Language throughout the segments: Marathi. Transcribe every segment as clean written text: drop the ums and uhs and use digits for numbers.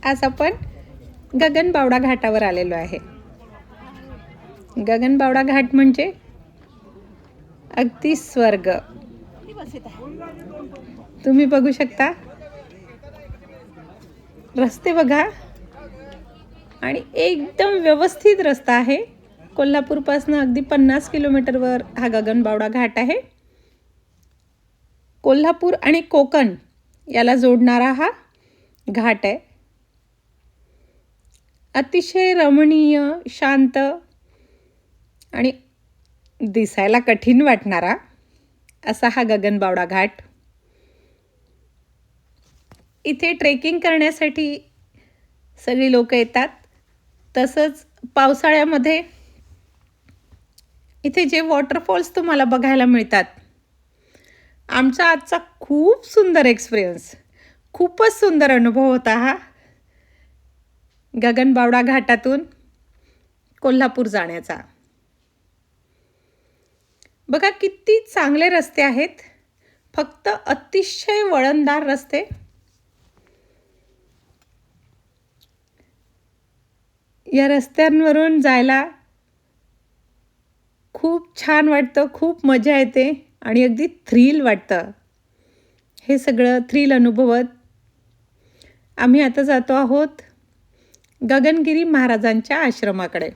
आज आपण गगनबावडा घाटावर आलेलो आहे। गगनबावडा घाट म्हणजे अगदी स्वर्ग। तुम्ही बघू शकता, रस्ते बघा आणि एकदम व्यवस्थित रस्ता आहे। कोल्हापूरपासून अगदी 50 किलोमीटरवर हा गगनबावडा घाट आहे। कोल्हापूर आणि कोकण याला जोडणारा हा घाट आहे। अतिशय रमणीय, शांत आणि दिसायला कठीण वाटणारा असा हा गगनबावडा घाट। इथे ट्रेकिंग करण्यासाठी सगळी लोक येतात। तसंच पावसाळ्यामध्ये इथे जे वॉटरफॉल्स तुम्हाला बघायला मिळतात, आमचा आजचा खूप सुंदर एक्सपिरियन्स, खूपच सुंदर अनुभव होता हा गगनबावडा घाटातून कोल्हापूर जाण्याचा। बघा किती चांगले रस्ते आहेत, फक्त अतिशय वळणदार रस्ते। या रस्त्यांवरून जायला खूप छान वाटतं, खूप मजा येते आणि अगदी थ्रिल वाटतं। हे सगळं थ्रिल अनुभवत आम्ही आता जातो आहोत गगनगिरी महाराजांच्या आश्रमाकडे।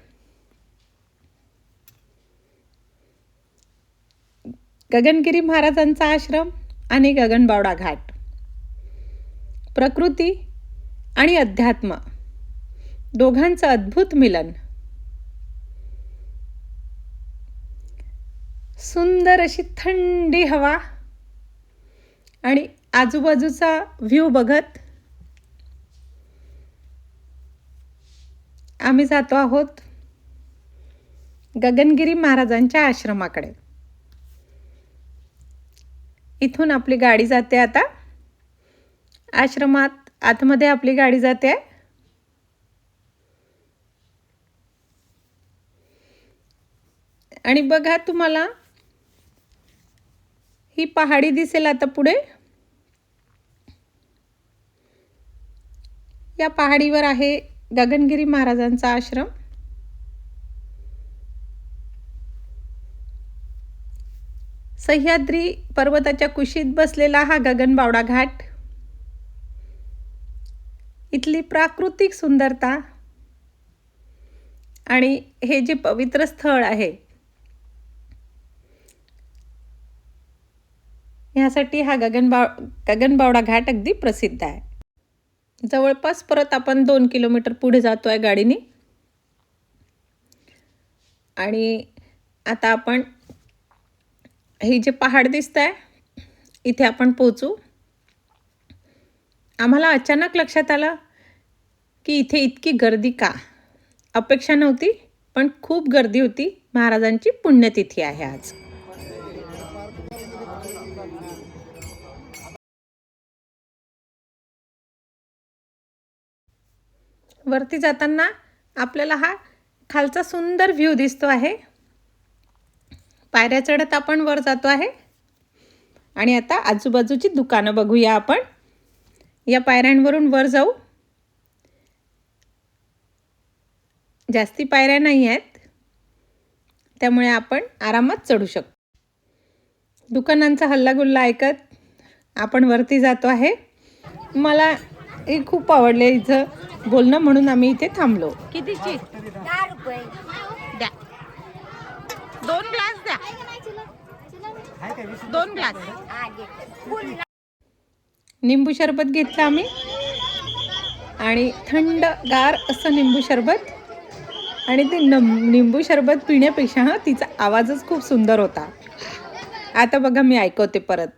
गगनगिरी महाराजांचा आश्रम आणि गगनबावडा घाट, प्रकृती आणि अध्यात्म दोघांचं अद्भुत मिलन। सुंदर अशी थंडी हवा आणि आजूबाजूचा व्ह्यू बघत आम्ही जातो आहोत गगनगिरी महाराजांच्या आश्रमाकडे। इथून आपली गाडी जाते आता आश्रमात, आतमध्ये आपली गाडी जाते। आणि बघा, तुम्हाला ही पहाडी दिसेल आता पुढे। या पहाडीवर आहे गगनगिरी महाराजांचा आश्रम। सह्याद्री पर्वताच्या कुशीत बसलेला हा गगनबावडा घाट, इथली प्राकृतिक सुंदरता आणि हे जे पवित्र स्थळ आहे, ह्यासाठी हा गगनबावडा घाट अगदी प्रसिद्ध आहे। जवळपास परत आपण 2 किलोमीटर पुढे जातो आहे गाडीने आणि आता आपण हे जे पहाड दिसत आहे, इथे आपण पोहोचू। आम्हाला अचानक लक्षात आलं की इथे इतकी गर्दी का? अपेक्षा नव्हती, पण खूप गर्दी होती। महाराजांची पुण्यतिथी आहे आज। वरती जाताना आपल्याला हा खालचा सुंदर व्ह्यू दिसतो आहे। पायऱ्या चढत आपण वर जातो आहे आणि आता आजूबाजूची दुकानं बघूया आपण। या पायऱ्यांवरून वर जाऊ। जास्ती पायऱ्या नाही आहेत, त्यामुळे आपण आरामात चढू शकतो। दुकानांचा हल्लागुल्ला ऐकत आपण वरती जातो आहे। मला हे खूप आवडले इथं बोलणं, म्हणून आम्ही इथे थांबलो। कितीची? 10 रुपये द्या। 2 ग्लास द्या, 2 ग्लास। निंबू सरबत घेतलं आम्ही आणि थंडगार असं निंबू सरबत। आणि ते निंबू सरबत पिण्यापेक्षा तिचा आवाजच खूप सुंदर होता। आता बघा, मी ऐकवते परत।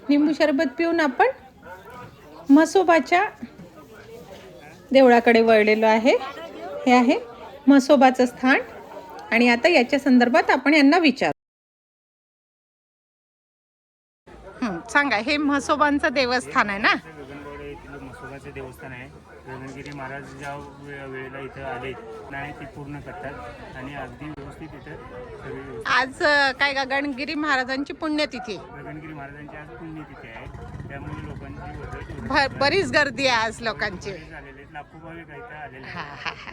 निंबू सरबत पिऊन आपण म्हसोबाच्या देवळाकडे वळलेलो आहे। हे आहे म्हसोबाचं स्थान आणि आता याच्या संदर्भात आपण यांना विचारू। सांगा, हे म्हसोबांचं देवस्थान आहे ना? म्हसोबाचं देवस्थान आहे। गगनगिरी महाराज ज्या वेळेला इथं आले नाही ते पूर्ण करतात आणि अगदी व्यवस्थित इथं आज काय गगनगिरी महाराजांची पुण्यतिथी, गगनगिरी महाराजांची आज पुण्यतिथी आहे, त्यामुळे लोकांची बरीच गर्दी आहे आज लोकांची. झालेले लाखो भाविक इथं आलेले. हा हा हा,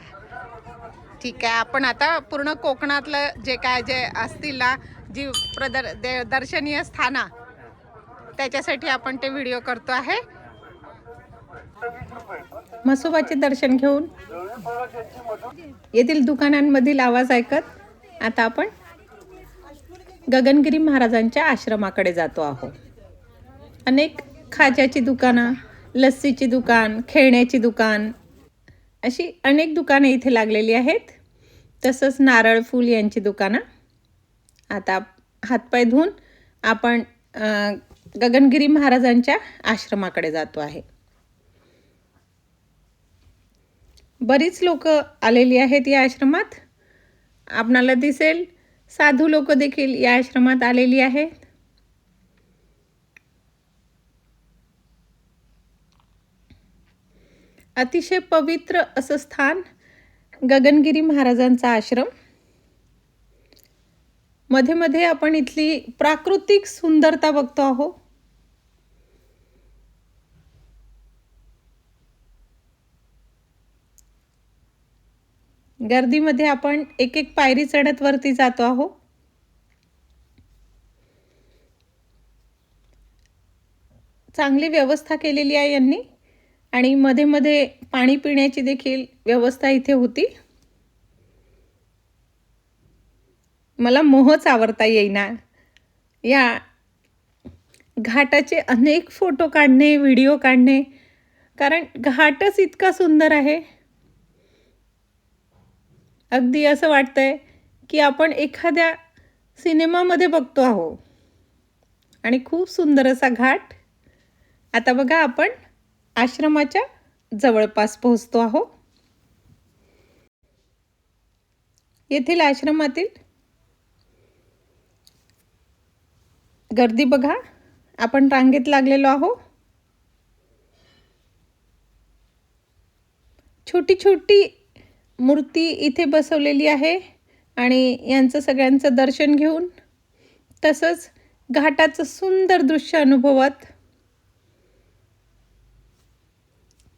ठीक आहे. आपण आता पूर्ण कोकणातलं जे काय जे असतील ना, जी दर्शनीय स्थाना, त्याच्यासाठी आपण ते व्हिडिओ करतो आहे. म्हसोबाचे दर्शन घेऊन येथील दुकानांमधील आवाज ऐकत आता आपण गगनगिरी महाराजांच्या आश्रमाकडे जातो आहोत. अनेक खाज्याची दुकानं, लस्सीची दुकान, खेळण्याची दुकान, अशी अनेक दुकाने इथे लागलेली आहेत. तसंच नारळ फूल यांची दुकानं. आता हातपाय धुवून आपण गगनगिरी महाराजांच्या आश्रमाकडे जातो आहे. बरीच लोक आलेली आहेत या आश्रमात. आपणाला दिसेल साधू लोक देखील या आश्रमात आलेली आहेत. अतिशय पवित्र असं स्थान गगनगिरी महाराजांचा आश्रम. मध्ये मध्ये आपण इथली प्राकृतिक सुंदरता बघतो आहोत. गर्दीमध्ये आपण एक एक पायरी चढत वरती जातो आहोत. चांगली व्यवस्था केलेली आहे यांनी आणि मध्ये मध्ये पाणी पिण्याची देखील व्यवस्था इथे होती. मला मोहच आवरता येईना. या घाटाचे अनेक फोटो काढणे, व्हिडिओ काढणे, कारण घाटच इतका सुंदर आहे. अगदी असं वाटतंय की आपण एखाद्या सिनेमामध्ये बघतो आहोत. आणि खूप सुंदर असा घाट. आता बघा आपण आश्रमाच्या जवळपास पोहोचतो आहोत. येथील आश्रमातील गर्दी बघा. आपण रांगेत लागलेलो आहोत. छोटी छोटी मूर्ती इथे बसवलेली आहे आणि यांचं सगळ्यांचं दर्शन घेऊन तसंच घाटाचं सुंदर दृश्य अनुभवत.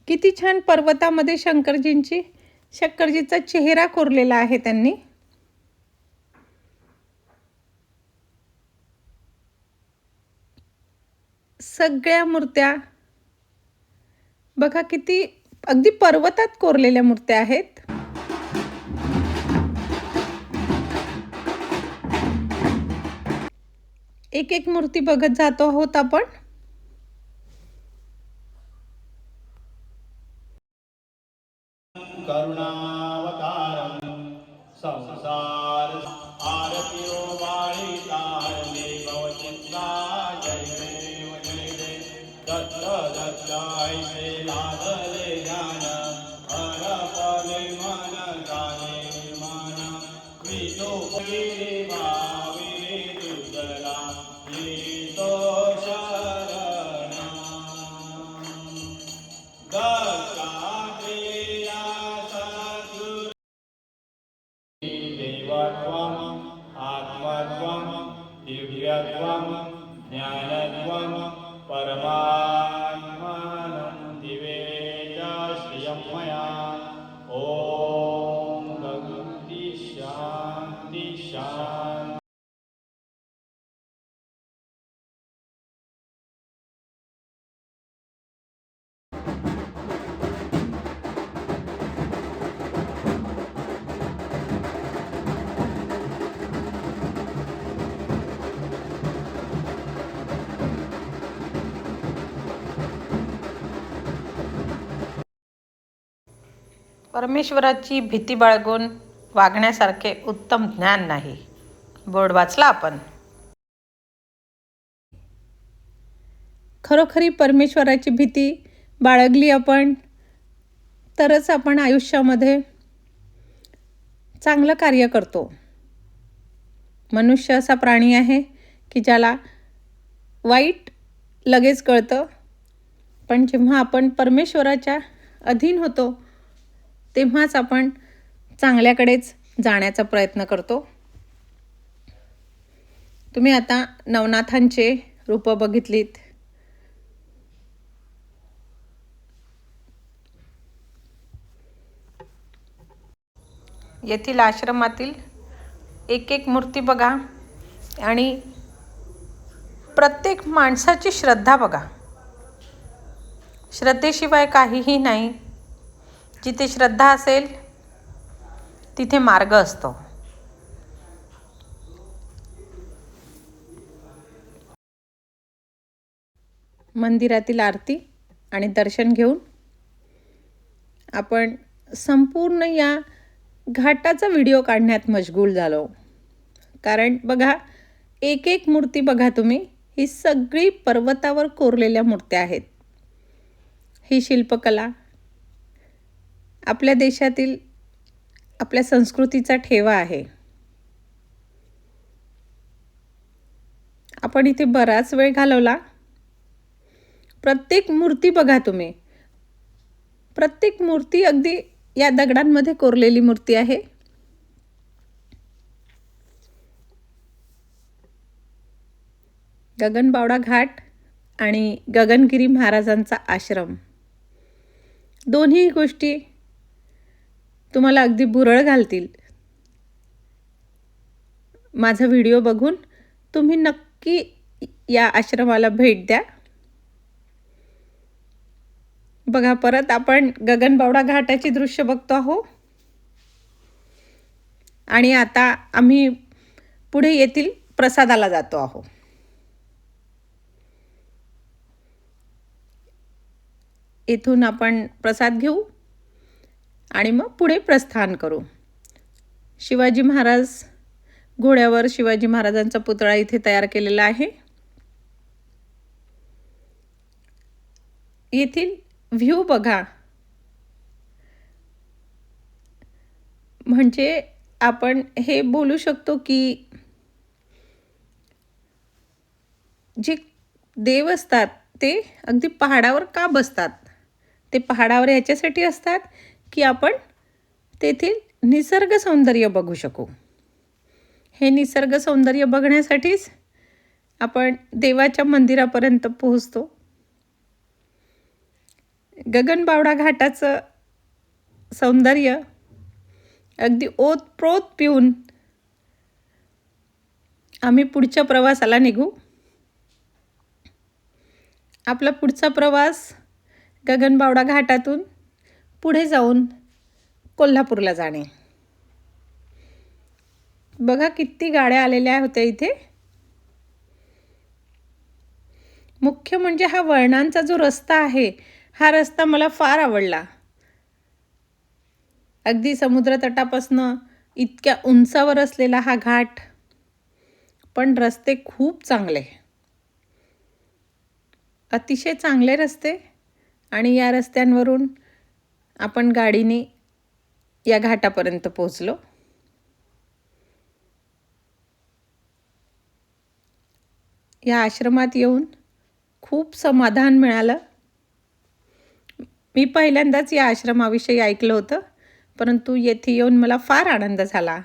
किती छान पर्वतामध्ये शंकरजीचा चेहरा कोरलेला आहे त्यांनी. सगळ्या मूर्त्या बघा किती अगदी पर्वतात कोरलेल्या मूर्त्या आहेत. एक एक मूर्ती बघत जातो आहोत आपण. करुणावतारं संसार आरतियो वाणी तारणे भवचित्रा जय देव जय देव दत्त ऐसे लादले ज्ञान हरपले मन जाणे मन वितो भावे दुर्गला येतो शरण आत्मत्वं दिव्यत्वं ज्ञानत्वं परमात्मानं दिवेद श्रियं मया. ॐ भगवती शान्ति शान्ति. परमेश्वराची भीती बाळगून वागण्यासारखे उत्तम ज्ञान नाही. बोर्ड वाचला आपण. खरोखरी परमेश्वराची भीती बाळगली आपण तरच आपण आयुष्यामध्ये चांगलं कार्य करतो. मनुष्य असा प्राणी आहे की ज्याला वाईट लगेच कळतं, पण जेव्हा आपण परमेश्वराच्या अधीन होतो तेव्हाच आपण चांगल्याकडेच जाण्याचा प्रयत्न करतो. तुम्ही आता नवनाथांचे रूपं बघितलीत. येथील आश्रमातील एक एक मूर्ती बघा आणि प्रत्येक माणसाची श्रद्धा बघा. श्रद्धेशिवाय काहीही नाही. जिथे श्रद्धा असेल तिथे मार्ग असतो. मंदिरातील आरती आणि दर्शन घेऊन आपण संपूर्ण या घाटाचा व्हिडिओ काढण्यात मशगूल झालो. कारण बघा, एक एक मूर्ती बघा तुम्ही, ही सगळी पर्वतावर कोरलेल्या मूर्त्या आहेत. ही शिल्पकला आपल्या देशातील, आपल्या संस्कृतीचा ठेवा आहे. आपण इथे बराच वेळ घालवला. प्रत्येक मूर्ती बघा तुम्ही, प्रत्येक मूर्ती अगदी या दगडांमध्ये कोरलेली मूर्ती आहे. गगनबावडा घाट आणि गगनगिरी महाराजांचा आश्रम, दोन्ही गोष्टी तुम्हाला अगदी बुरळ घालतील. माझा व्हिडिओ बघून तुम्ही नक्की या आश्रमाला भेट द्या. बघा, परत आपण गगनबावडा घाटाची दृश्य बघतो आहोत. आणि आता आम्ही पुढे येथील प्रसादाला जातो आहोत. इथून आपण प्रसाद घेऊ आणि मग पुढे प्रस्थान करू. शिवाजी महाराज घोड्यावर, शिवाजी महाराजांचा पुतळा इथे तयार केलेला आहे. येथील व्ह्यू बघा, म्हणजे आपण हे बोलू शकतो की जे देव असतात ते अगदी पहाडावर का बसतात. ते पहाडावर याच्यासाठी असतात की आपण तेथील निसर्ग सौंदर्य बघू शकू. हे निसर्ग सौंदर्य बघण्यासाठीच आपण देवाच्या मंदिरापर्यंत पोहोचतो. गगनबावडा घाटाचं सौंदर्य अगदी ओतप्रोत पिऊन आम्ही पुढच्या प्रवासाला निघू. आपला पुढचा प्रवास गगनबावडा घाटातून पुढे जाऊन कोल्हापूरला जाणे. बघा, किती गाड्या आलेल्या होत्या इथे. मुख्य म्हणजे हा वळणांचा जो रस्ता आहे, हा रस्ता मला फार आवडला. अगदी समुद्रतटापासनं इतक्या उंचावर असलेला हा घाट, पण रस्ते खूप चांगले, अतिशय चांगले रस्ते. आणि या रस्त्यांवरून आपण गाडीने या घाटापर्यंत पोहोचलो. या आश्रमात येऊन खूप समाधान मिळालं. मी पहिल्यांदाच या आश्रमाविषयी ऐकलं होतं, परंतु येथे येऊन मला फार आनंद झाला.